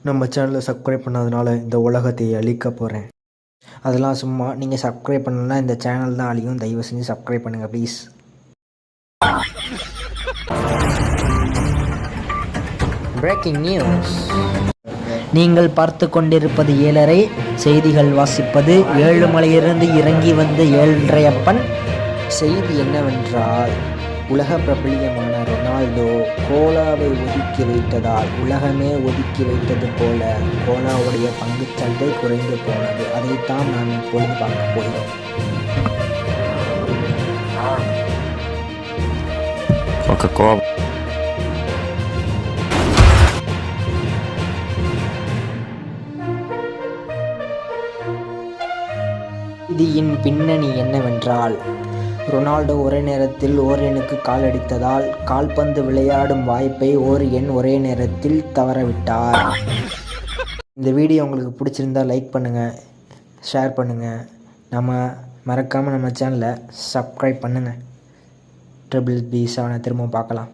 நம்ம சேனலை சப்ஸ்கிரைப் பண்ணாதனால இந்த உலகத்தை அழிக்க போகிறேன். அதெல்லாம் சும்மா. நீங்கள் சப்ஸ்கிரைப் பண்ணலன்னா இந்த சேனல் தான் அழியும். தயவு செஞ்சு சப்ஸ்கிரைப் பண்ணுங்கள் ப்ளீஸ். Breaking news. நீங்கள் பார்த்து கொண்டிருப்பது 7:30 செய்திகள். வாசிப்பது ஏழுமலையிலிருந்து இறங்கி வந்த ஏழரையப்பன். செய்தி என்னவென்றால், உலக பிரபல்யமான ரொனால்டோ கோலாவை ஒதுக்கி வைத்ததால் உலகமே ஒதுக்கி வைத்தது போல கோலாவுடைய பங்குச்சந்தை குறைந்து போனது. அதைத்தான் நாம் இப்பொழுது பார்க்க போகிறோம். செய்தியின் பின்னணி என்னவென்றால், ரொனால்டோ ஒரே நேரத்தில் ஓரியனுக்கு கால் அடித்ததால் கால்பந்து விளையாடும் வாய்ப்பை ஓரியன் ஒரே நேரத்தில் தவறவிட்டார். இந்த வீடியோ உங்களுக்கு பிடிச்சிருந்தால் லைக் பண்ணுங்கள், ஷேர் பண்ணுங்கள். மறக்காமல் நம்ம சேனலை சப்ஸ்கிரைப் பண்ணுங்கள். BBB7 திரும்ப பார்க்கலாம்.